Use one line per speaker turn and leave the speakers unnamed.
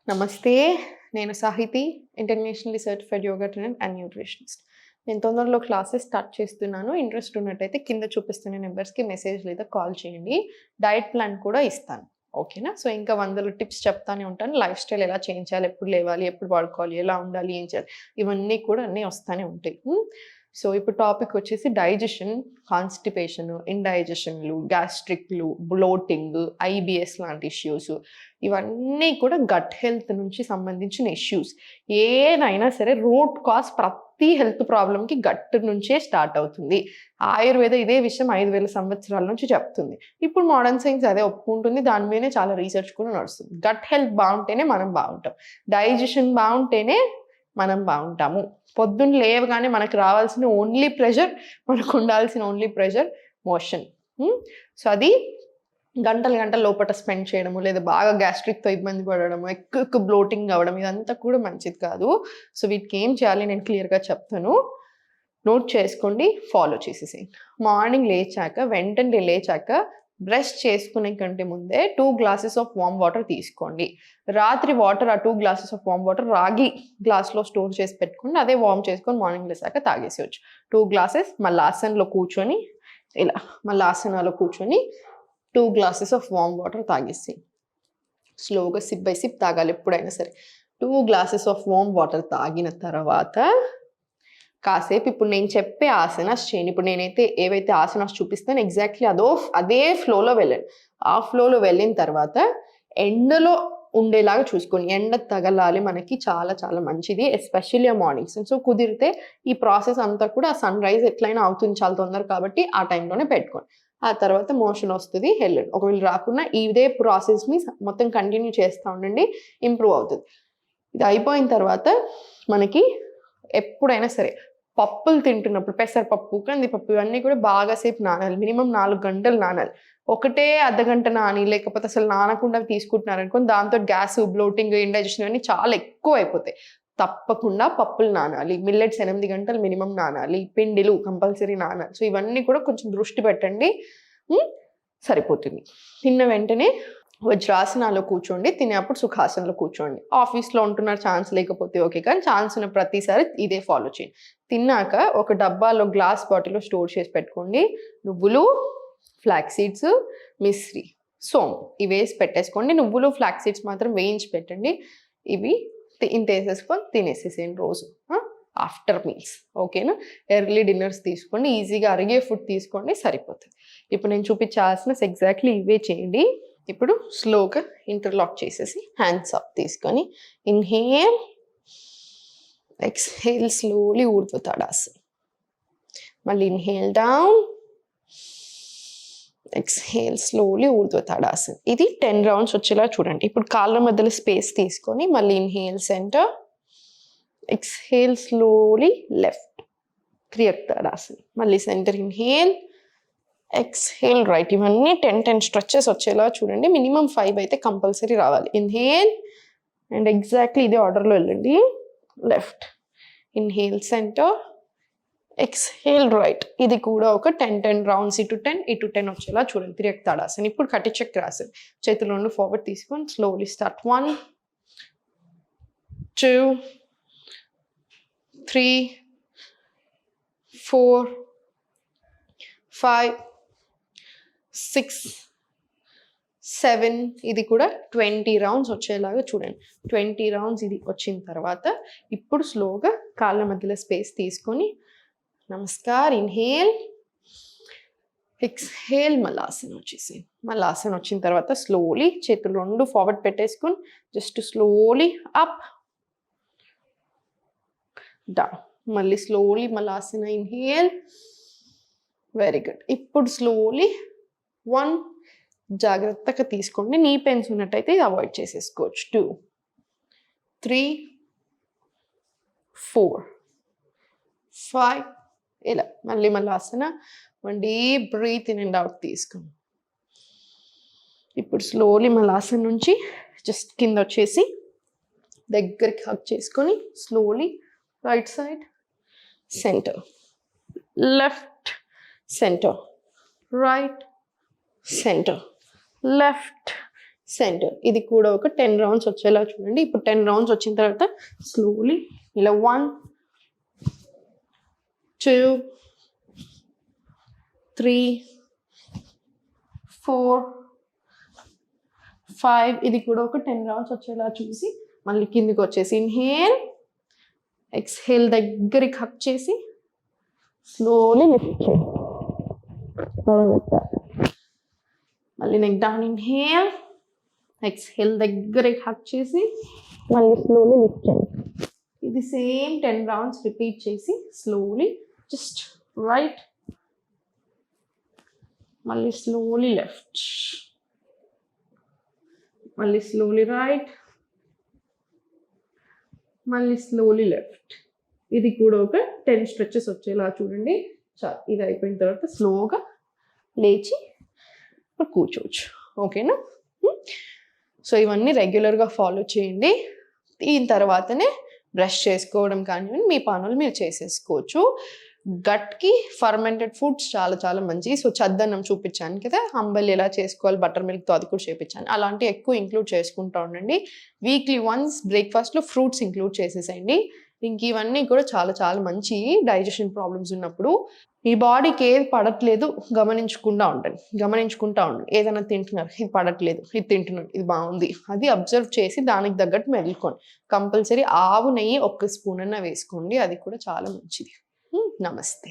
నమస్తే. నేను Sahiti, internationally certified yoga trainer and nutritionist. నేను తొందరలో క్లాసెస్ స్టార్ట్ చేస్తున్నాను. ఇంట్రెస్ట్ ఉన్నట్టయితే కింద చూపిస్తున్న నెంబర్స్‌కి మెసేజ్ లేదా కాల్ చేయండి. డైట్ ప్లాన్ కూడా ఇస్తాను. ఓకేనా? సో, ఇంకా వందల టిప్స్ చెప్తానే ఉంటాను. లైఫ్ స్టైల్ ఎలా చేంజ్ చేయాలి, ఎప్పుడు లేవాలి, ఎప్పుడు పడుకోవాలి, ఎలా ఉండాలి, ఏం చేయాలి, ఇవన్నీ కూడా అన్నీ వస్తానే ఉంటాయి. సో, ఇప్పుడు టాపిక్ వచ్చేసి డైజెషన్, కాన్‌స్టిపేషన్, ఇండైజెషన్‌లు, గ్యాస్ట్రిక్‌లు, బ్లోటింగ్, ఐబీఎస్ లాంటి ఇష్యూస్ ఇవన్నీ కూడా గట్ హెల్త్ నుంచి సంబంధించిన ఇష్యూస్. ఏదైనా సరే రూట్ కాజ్ ప్రతి హెల్త్ ప్రాబ్లమ్‌కి గట్ నుంచే స్టార్ట్ అవుతుంది. ఆయుర్వేద ఇదే విషయం 5000 సంవత్సరాల నుంచి చెప్తుంది. ఇప్పుడు మోడర్న్ సైన్స్ అదే ఒప్పుకుంటుంది. దాని మీదనే చాలా రీసెర్చ్ కూడా నడుస్తుంది. గట్ హెల్త్ బావుంటేనే మనం బావుంటాం. డైజెషన్ బావుంటేనే మనం బావుంటాము. పొద్దున్న లేవగానే మనకు రావాల్సిన ఓన్లీ ప్రెషర్, మనకు ఉండాల్సిన ఓన్లీ ప్రెషర్ మోషన్. సో, అది గంటలు గంటలు లోపట స్పెండ్ చేయడము, లేదా బాగా గ్యాస్ట్రిక్‌తో ఇబ్బంది పడడము, ఎక్కువ బ్లోటింగ్ అవ్వడం ఇదంతా కూడా మంచిది కాదు. సో, వీటికి ఏం చేయాలి నేను క్లియర్‌గా చెప్తాను. నోట్ చేసుకోండి, ఫాలో చేసేసేయండి. మార్నింగ్ వెంటనే లేచాక బ్రష్ చేసుకునే కంటే ముందే 2 గ్లాసెస్ ఆఫ్ వార్మ్ వాటర్ తీసుకోండి. రాత్రి వాటర్ ఆ 2 గ్లాసెస్ ఆఫ్ వార్మ్ వాటర్ రాగి గ్లాస్‌లో స్టోర్ చేసి పెట్టుకోండి. అదే వార్మ్ చేసుకొని మార్నింగ్ లేచాక తాగేసేయొచ్చు. 2 గ్లాసెస్ మల్లాసనలో కూర్చొని ఇలా మల్లాసనాలో కూర్చొని 2 గ్లాసెస్ ఆఫ్ వార్మ్ వాటర్ తాగేసి స్లోగా సిప్ బై సిప్ తాగాలి ఎప్పుడైనా సరే. 2 గ్లాసెస్ ఆఫ్ వార్మ్ వాటర్ తాగిన తర్వాత కాసేపు ఇప్పుడు నేను చెప్పే ఆసనాస్ చేయండి. ఇప్పుడు నేనైతే ఏవైతే ఆసనాస్ చూపిస్తానో ఎగ్జాక్ట్‌లీ అదే ఫ్లోలో వెళ్ళండి. ఆ ఫ్లోలో వెళ్ళిన తర్వాత ఎండలో ఉండేలాగా చూసుకోండి. ఎండ తగలాలి మనకి చాలా చాలా మంచిది. Especially mornings. సో, కుదిరితే ఈ ప్రాసెస్ అంతా కూడా సన్‌రైజ్ ఎట్లైనా అవుతుంది చాలా తొందర కాబట్టి ఆ టైంలోనే పెట్టుకోండి. ఆ తర్వాత మోషన్ వస్తది, వెళ్ళండి. ఒకవేళ రాకున్నా ఇదే ప్రాసెస్‌ని మొత్తం కంటిన్యూ చేస్తా ఉండండి. ఇంప్రూవ్ అవుతది. ఇది అయిపోయిన తర్వాత మనకి ఎప్పుడైనా సరే పప్పులు తింటున్నప్పుడు పెసరపప్పు, కందిపప్పు ఇవన్నీ కూడా బాగా సేపు నానాలి. మినిమం 4 గంటలు నానాలి. ఒకటే అర్ధగంట నాని లేకపోతే అసలు నానకుండా తీసుకుంటున్నారనుకోండి దాంతో గ్యాస్, బ్లోటింగ్, ఇండైజెషన్ ఇవన్నీ చాలా ఎక్కువ అయిపోతాయి. తప్పకుండా పప్పులు నానాలి. మిల్లెట్స్ 8 గంటలు మినిమం నానాలి. పిండిలు కంపల్సరీ నానాలి. సో, ఇవన్నీ కూడా కొంచెం దృష్టి పెట్టండి. సరిపోతుంది. తిన్న వెంటనే వజ్రాసనాలో కూర్చోండి. తినేప్పుడు సుఖాసనంలో కూర్చోండి. ఆఫీస్‌లో ఉంటున్నారు ఛాన్స్ లేకపోతే ఓకే. కానీ ఛాన్స్ ఉన్న ప్రతిసారి ఇదే ఫాలో చేయండి. తిన్నాక ఒక డబ్బాలో గ్లాస్ బాటిల్‌లో స్టోర్ చేసి పెట్టుకోండి. నువ్వులు, ఫ్లాక్స్ సీడ్స్, మిశ్రి, సోంపు ఇవేసి పెట్టేసుకోండి. నువ్వులు, ఫ్లాక్స్ సీడ్స్ మాత్రం వేయించి పెట్టండి. ఇవి ఇంతేసేసుకొని తినేసేసేయండి రోజు. ఆఫ్టర్ మీల్స్ ఓకేనా? ఎర్లీ డిన్నర్స్ తీసుకోండి. ఈజీగా అరిగే ఫుడ్ తీసుకోండి సరిపోతుంది. ఇప్పుడు నేను చూపించే ఆసనాస్ ఎగ్జాక్ట్‌లీ ఇవే చేయండి. ఇప్పుడు స్లోగా ఇంటర్లాక్ చేసేసి హ్యాండ్స్ అప్ తీసుకొని inhale, exhale slowly Urdhva Tadasan. మళ్ళీ inhale down, exhale slowly Urdhva Tadasan. ఇది 10 రౌండ్స్ వచ్చేలా చూడండి. ఇప్పుడు కాళ్ళ మధ్యలో స్పేస్ తీసుకొని మళ్ళీ inhale centre, exhale slowly left, క్రియాక్ తాడాసన్. మళ్ళీ సెంటర్ ఇన్హేల్, ఎక్స్‌హేల్ రైట్. ఇవన్నీ 10 స్ట్రెచెస్ వచ్చేలా చూడండి. మినిమం 5 అయితే కంపల్సరీ రావాలి. ఇన్హేల్ అండ్ ఎగ్జాక్ట్లీ ఇదే ఆర్డర్లో వెళ్ళండి. Left, inhale centre, exhale right. ఇది కూడా ఒక 10 రౌండ్స్ ఇటు 10 వచ్చేలా చూడండి. త్రియాక్ తాడాసన్. ఇప్పుడు కటి చక్రాసన్. చేతులు రెండు ఫార్వర్డ్ తీసుకొని స్లోలీ స్టార్ట్. 1 2 3 4 5 6 7 ఇది కూడా 20 రౌండ్స్ వచ్చేలాగా చూడండి. 20 రౌండ్స్ ఇది వచ్చిన తర్వాత ఇప్పుడు స్లోగా కాళ్ళ మధ్యలో స్పేస్ తీసుకొని నమస్కార్ ఇన్హేల్, ఎక్స్‌హేల్ మల్లాసన్ వచ్చేసి. మల్లాసన్ వచ్చిన తర్వాత స్లోలీ చేతులు రెండు ఫార్వర్డ్ పెట్టేసుకొని జస్ట్ స్లోలీ అప్ డౌన్. మళ్ళీ స్లోలీ మల్లాసన ఇన్హేల్. Very good. ఇప్పుడు స్లోలీ 1 జాగ్రత్తగా తీసుకోండి. నీ పెయిన్స్ ఉన్నట్టయితే ఇది అవాయిడ్ చేసేసుకోవచ్చు. 2 3 4 5 ఇలా మళ్ళీ Malasana. 1 deep breath in and out తీసుకోండి. ఇప్పుడు స్లోలీ మల్లాసన నుంచి జస్ట్ కింద వచ్చేసి దగ్గరికి హగ్ చేసుకొని slowly right side, centre, left, centre, right, centre, left, centre. ఇది కూడా ఒక 10 రౌండ్స్ వచ్చేలా చూడండి. ఇప్పుడు 10 రౌండ్స్ వచ్చిన తర్వాత స్లోలీ ఇలా 1 2 3 4 5 ఇది కూడా ఒక 10 రౌండ్స్ వచ్చేలా చూసి మళ్ళీ కిందికి వచ్చేసి ఇన్హేల్, ఎక్స్హేల్ దగ్గరికి హక్ చేసి స్లోలీ లిఫ్ట్ చేయండి. మళ్ళీ నెక్ డౌన్, ఇన్హేల్, ఎక్స్హేల్ దగ్గరికి హక్ చేసి మళ్ళీ స్లోలీ లిఫ్ట్ చేయండి. ఇది సేమ్ 10 రౌండ్స్ రిపీట్ చేసి స్లోలీ జస్ట్ రైట్, మళ్ళీ స్లోలీ లెఫ్ట్, మళ్ళీ స్లోలీ రైట్, మళ్ళీ స్లోలీ లెఫ్ట్. ఇది కూడా ఒక 10 స్ట్రెచెస్ వచ్చేలా చూడండి. చాలు. ఇది అయిపోయిన తర్వాత స్లోగా లేచి కూర్చోవచ్చు. ఓకేనా? సో ఇవన్నీ రెగ్యులర్గా ఫాలో చేయండి. దీని తర్వాతనే బ్రష్ చేసుకోవడం కానివ్వండి, మీ పనులు మీరు చేసేసుకోవచ్చు. గట్కి ఫర్మెంటెడ్ ఫుడ్స్ చాలా చాలా మంచిది. సో చద్దన్నం చూపించాను కదా, అంబలి ఎలా చేసుకోవాలి, బటర్ మిల్క్తో అది కూడా చేపించాను. అలాంటివి ఎక్కువ ఇంక్లూడ్ చేసుకుంటూ ఉండండి. వీక్లీ వన్స్ బ్రేక్ఫాస్ట్లో ఫ్రూట్స్ ఇంక్లూడ్ చేసేసేయండి. ఇంక ఇవన్నీ కూడా చాలా చాలా మంచి డైజెషన్ ప్రాబ్లమ్స్ ఉన్నప్పుడు మీ బాడీకి ఏది పడట్లేదు గమనించుకుంటూ ఉండండి. ఏదైనా తింటున్నారు, ఇది పడట్లేదు, ఇది తింటున్నారు, ఇది బాగుంది, అది అబ్జర్వ్ చేసి దానికి తగ్గట్టు మెలుకోండి. కంపల్సరీ ఆవు నెయ్యి 1 స్పూన్ అన్న వేసుకోండి, అది కూడా చాలా మంచిది. నమస్తే.